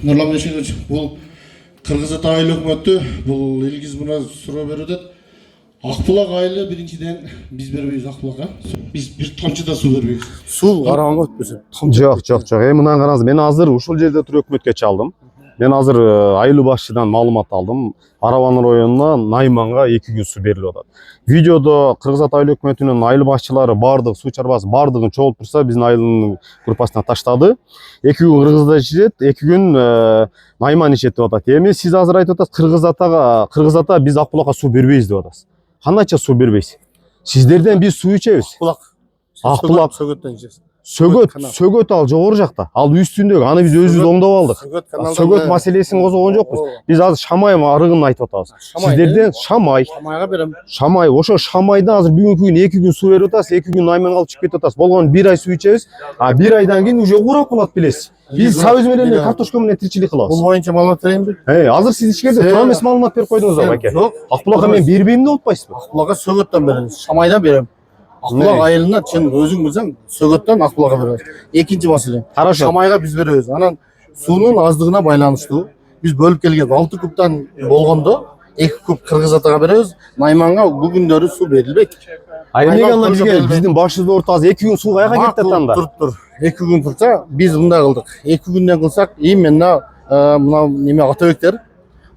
Нұрлан Мешенович, бұл Қырғыз Ата айыл өкмөтү бұл Илгиз мына суроо берүүдө Акбулак айылы биринчиден биз бербейбиз Акбулакка. Биз бир тамчы да суу бербейбиз. Суу караңга өтпөсө. Жок. Мына караңыз, мен азыр ушул жерде туруп өкмөткө чалдым. Мен азыр айыл башчыдан маалымат алдым. Араван районуна Найманга 2 күн суу берилип атат. Видеодо Кыргыз Ата айыл өкмөтүнүн айыл башчылары бардык суу чарбасы бардыгын чогулуп турса, биздин айылдын группасына таштады. 2 күн Кыргызда ичет, 2 күн Найман ичет деп атат. Эми сиз азыр айтып атасыз, Кыргыз Ата биз Акбулакка суу бербейбиз деп атасыз. Кандайча суу бербейсиз? Сиздерден биз суу ичебиз. Акбулак Сөгөттөн ичесиз. Сөгөт ал жогору жакта. Ал үстүндөгү, аны биз өзүбүз оңдоп алдык. Сөгөт маселесин козгогон жокпуз. Биз азыр Шамай арыгын айтып атабыз. Сиздерден Шамайга берем. Шамай, ошо Шамайдан азыр бүгүнкү күнү 2 күн суу берип атасыз, 2 күн Найманга алып чыгып кетип атасыз. Болгону 1 ай суу ичебиз. А 1 айдан кийин уже курап болот билесиз. Биз сабыз менен картошка менен тиричилик кылабыз. Бул боюнча маалымат берейинби? Азыр сиз ичкерде тура эмес маалымат берип койдуңуз байке. Жок. Акбулакка мен бербейм деп атпайсызбы? Акбулакка сөгөттөн беребиз. Шамайдан берем. Акбулак айылына чын өзүң билсең, сөгөттөн Акбулакка беребиз. Экинчи маселе. Хорошо. Шамайга биз беребиз. Анан суунун аздыгына байланыштуу биз бөлүп келген 6 кубтан болгондо 2 куб Кыргыз Атага беребиз. Найманга бүгүндөрү суу берилбейт. Эмнеге анда бизге биздин башыбыз орто азыр 2 күн суу каяка кетти анда? Тур. 2 күн турса, биз мындай кылдык. 2 күндөн кылсак, именно мына неме атабектер,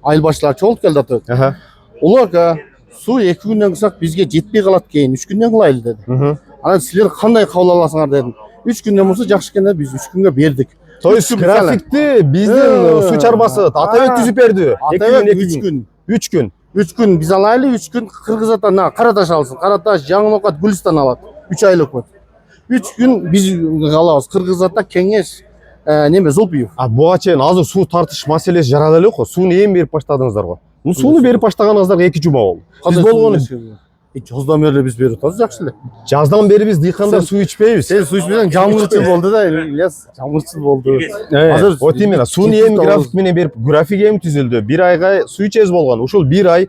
айыл башчылары чогулуп келди атабек. Улар суу 2 күндөн кылсак бизге жетпей калат кейин 3 күндөн кылайлы деди. Анан силер кандай кабыл аласыңар дедим. 3 күндөн болсо жакшы экен деп биз 3 күнгө бердик. То есть графикти биздин суу чарбасы атабек түзүп берди. 2 күн. 3 күн. 3 күн биз алайлы, 3 күн Кыргыз Ата Караташ алсын. Караташ, Жаңылокат, Гүлстан алат. 3 айыл өкмөт. 3 күн биз алабыз. Кыргыз Ата кеңеш неме Золпиев. Буга чейин азыр суу тартыш маселеси жарала элек го. Сууну эми берип баштадыңыздар го. Сууну берип баштаганыңыздарга 2 жума болду. Биз болгону жаздан бери биз берип атабыз, жакшы эле. Жаздан бери биз дыйкандар суу ичпейбиз. Сен суу ичпесең жамгырчыл болду да, Ильяс. Жамгырчыл болду. Азыр вот именно сууну эми график менен берип, график эми түзүлдү. 1 айга суу ичебиз болгон. Ушул 1 ай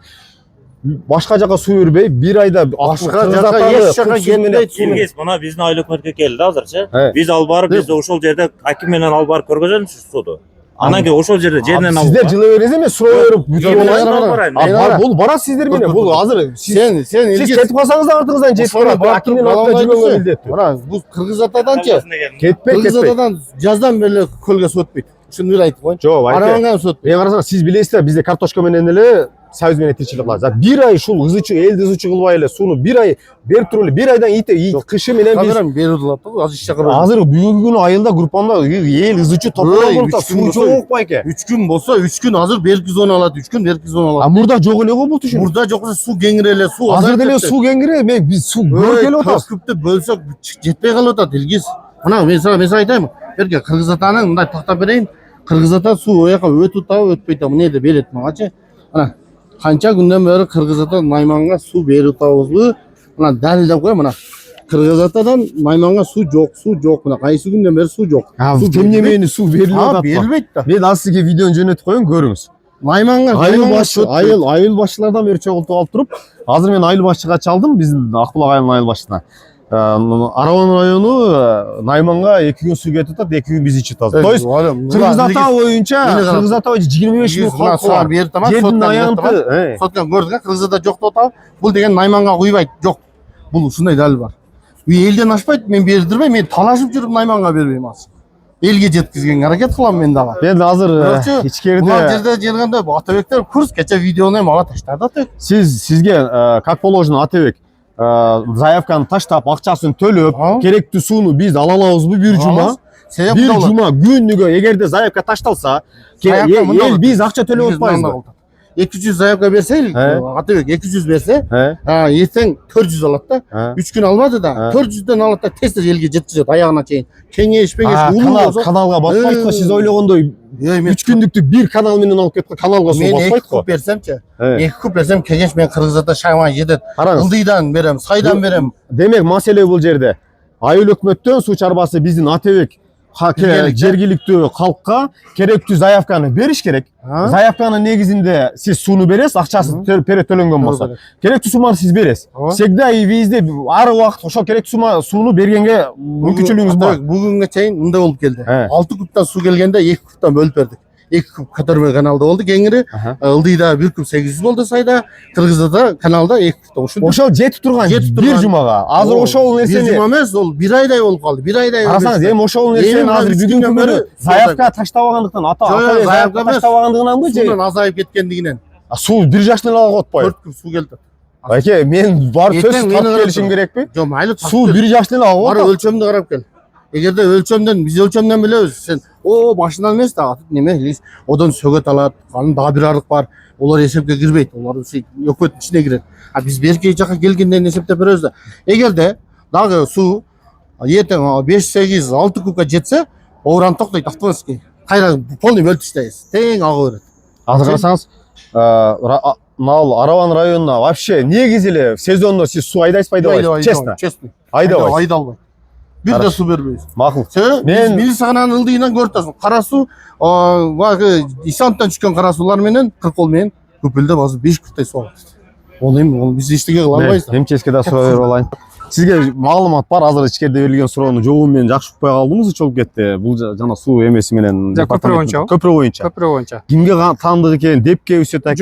башка жака суу бербей, 1 айда башка жака эч жака кетпейт. Илгиз мына биздин айыл өкмөткө келди азырчы. Биз алып барып, биз ошол жерде аким менен алып барып көргөзөлүмүз сууду. Анан кийин ошол жерде жеринен алып. Сиздер жылы бересиз эме, суроо берип бүтүп бул барат сиздер менен. Бул азыр сен сиз кетип калсаңыз да артыңыздан жетип барат. Акимдин артынан жүргөнгө милдеттүү. Мына бул Кыргыз Атаданчы кетпейт. Кыргыз Атадан жаздан бери көлгө суу өтпөйт. Ушуну бир айтып коеюн. Жок, Араванга суу өтпөйт. Мен карасам сиз билесиздер, бизде картошка менен эле сабыз менен тиричилик кылабыз. 1 ай ушул ызычы, элди ызычы кылбай эле сууну 1 ай берип туруп эле 1 айдан кышы менен биз берип атат го, азыр иш чакырып. Азыр бүгүнкү күнү айылда группамда эл ызычы топтолгон суу жок байке. 3 күн болсо 3 күн азыр берип зона алат, 3 күн берип зона алат. Мурда жок эле го бул түшүн. Мурда жок эле суу кеңири эле, суу азыр деле суу кеңири, мен биз суу көрүп келип атабыз. Күптү бөлсөк жетпей калып атат, Илгиз. Мына мен сага айтайм. Берке Кыргыз Атанын мындай токтоп берейин. Кыргыз Ата суу ояка өтүп атабы, өтпөйт атабы, эмне деп берет магачы. Мына канча күндөн бери Кыргыз Ата Найманга суу берип атабызбы? Мына далилдеп коеюн, мына Кыргыз Атадан Найманга суу жок. Мына кайсы күндөн бери суу жок. Эмне мени суу берилип атат? Берилбейт да. Мен азыр сизге видеону жөнөтүп коеюн, көрүңүз. Найманга айыл башчылардан бери чогултуп алып туруп, азыр мен айыл башчыга чалдым, биздин Акбулак айылынын айыл башчысына. Араван району Найманга 2 күн суу кетип атат, 2 күн биз ичип атабыз. То есть Кыргыз Ата боюнча, Кыргыз Ата 25 миң халкы бар. Жердин аянты, соткан көрдүк, Кыргыз Ата жок деп атабы. Бул деген Найманга куйбайт, жок. Бул ушундай далил бар. Элден ашпайт, мен бердирбейм, мен талашып жүрүп Найманга бербейм азыр. Элге жеткизгенге аракет кылам мен дагы. Мен азыр ичкерде бул жерде жергенде Атабектер курс кече видеону мага таштады Атабек. Сизге как положено Атабек заявканы таштап, акчасын төлөп, керектүү сууну биз ала алабызбы бир жума? Бир жума күнүгө эгерде заявка ташталса, эл биз акча төлөп атпайбызбы? 200 заявка берсе, Атабек 200 берсе, эртең 400 алат да. 3 күн алмады да, 400дөн алат да, тез элге жеткизет аягына чейин. Кеңеш улуу болсо каналга батпайт го, сиз ойлогондой 3 күндүктү бир канал менен алып кетип каналга суу батпайт го. Мен 2 куб берсемчи, 2 куб берсем кеңеш мен Кыргыз Ата Шаймай жетет. Ылдыйдан берем, сайдан берем. Демек маселе бул жерде. Айыл өкмөттөн суу чарбасы биздин Атабек жергиликтүү калкка керектүү заявканы бериш керек. Заявканын негизинде сиз сууну бересиз, акчасы төлөнгөн болсо. Керектүү сумманы сиз бересиз. Всегда и везде ар убакыт ошол керектүү сууну бергенге мүмкүнчүлүгүңүз бар. Бүгүнгө чейин мындай болуп келди. 6 кубтан суу келгенде 2 кубтан бөлүп бердик. 2 куб көтөрмө каналда болду кеңири. Ылдыйда 1 куб 800 болду сайда. Кыргызстанда каналда 2 куб ушунтип. Ошол жетип турган бир жумага. Азыр ошол Бир нерсени жума эмес, ол 1 айдай болуп калды. 1 айдай. карасаңыз, эми ошол нерсени азыр бүгүнкү күнү заявка таштабагандыктан, ата заявка таштабагандыгынанбы же Суунан азайып кеткендигинен. суу бир жаштан эле атпайбы? 4 куб суу келди. Байке, мен бар Ертең сөз мени тартып карап келишим тур. керекпи? Жок, майлы Суу бир жаштан эле Бара агып атат. өлчөмдү карап кел. Эгерде өлчөмдөн, биз өлчөмдөн билебиз. Сен башынан эмес да неме, одон сөгөт алат. Анын дагы бир арык бар. Олар эсепке кирбейт. Олар өкмөттүн ичине кирет. А биз берки жака келгенден эсептеп беребиз да. Эгерде дагы суу эртең 5, 8, 6 кубка жетсе, ооран токтойт автоматически. Кайра полный бөлүп таштайбыз. Тең ага берет. Азыр карасаңыз, мынау Араван районуна вообще негизи эле сезондо сиз суу айдайсызбы, айдабайсызбы? Честно. Честно. Айдабайсыз. Айдалбайт. Бир да суу бербейбиз. Макул. Мен милицияның ылдыйынан көрүп атасың. Кара суу, баягы Исанттан түшкөн кара суулар менен 40 кол менен көпүлдөп азыр 5 кубтай суу алат. Ол эми биз эчтеке кыла албайбыз. МЧСке да суроо берип алайын. Сизге маалымат бар, азыр ичкерде берилген суроону жообун мен жакшы укпай калдымбы, чогуп кетти. Бул жана суу эмеси менен көпүрө боюнча. Көпүрө боюнча. Кимге таандык экен? Депке Үсөтаки,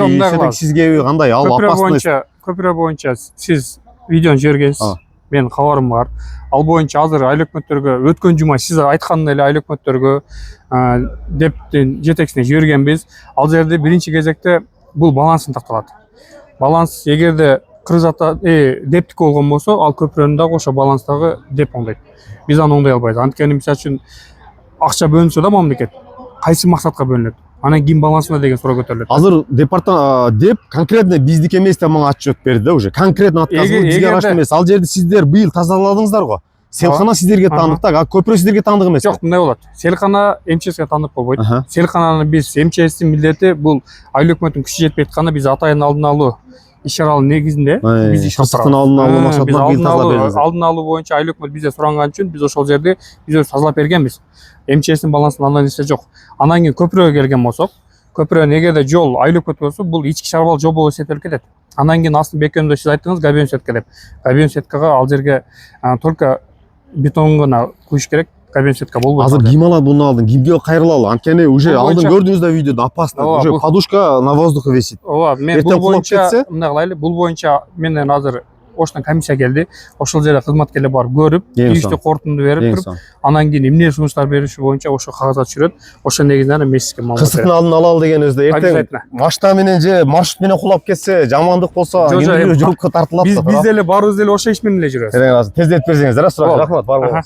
сизгеби, кандай? Ал опасность. Көпүрө боюнча сиз видеону жибергенсиз. Менин кабарым бар. Ал боюнча азыр айыл өкмөттөргө өткөн жума сиз айткандай эле айыл өкмөттөргө дептин жетекчисине жибергенбиз. Ал жерде биринчи кезекте бул балансын такталат. Баланс эгерде Кыргызстанда дептик болгон болсо, ал көпүрөнү дагы ошо баланстагы деп оңдойт. Биз аны оңдой албайбыз. Анткени мисалы үчүн акча бөлүнсө да мамлекет кайсы максатка бөлүнөт? Анан ким балансына деген суроо көтөрүлөт. Азыр деп конкретно биздики эмес деп мага отчет берди да уже. Конкретно атказып бизге караштуу эмес. Ал жерди сиздер быйыл тазаладыңыздар го. Селкана сиздерге таандык да, көпүрө сиздерге таандык эмес. Жок, мындай болот. Селкана МЧСке таандык болбойт. Селкананы биз МЧСтин милдети бул айыл өкмөттүн күчү жетпей атканда биз атайын алдын алуу иш-чаралар негизинде биз иш кырсыктын алдын алуу максатында быйыл тазалап бердиңиз. Алдын алуу боюнча айыл өкмөт бизде суранган үчүн биз ошол жерди биз өзүбүз тазалап бергенбиз. МЧСтин балансында андай нерсе жок. Анан кийин көпүрөгө келген болсок, көпүрөнүн эгерде жол айыл өкмөт болсо, бул ички чарбал жол болуп эсептелип кетет. Анан кийин астын бекемдөө сиз айттыңыз габион сетка деп. Габион сеткага ал жерге только бетон гана куюш керек. Габион сетка болбойт. Азыр ким алат буну алдын? Кимге кайрылалы? Анткени уже алдын көрдүңүз да видеодо опасно. Уже подушка на воздухе висит. Ооба, мен бул боюнча мындай кылайлы. Бул боюнча менден азыр оштон комиссия келди. Ошол жерде кызматкерлер барып көрүп, тийиштүү корутунду берип туруп, анан кийин эмне сунуштар бериши боюнча ошо кагазга түшүрөт. Ошол негизинде миске маалымат берет. Кырсыктын алдын алалы дегенибизде эртең машина менен же маршрут менен кулап кетсе, жамандык болсо, жоопко тартылат да. Биз деле барыбыз деле ошол иш менен эле жүрөбүз. Тездетип берсеңиздер, суроо. Рахмат, бар болуңуз.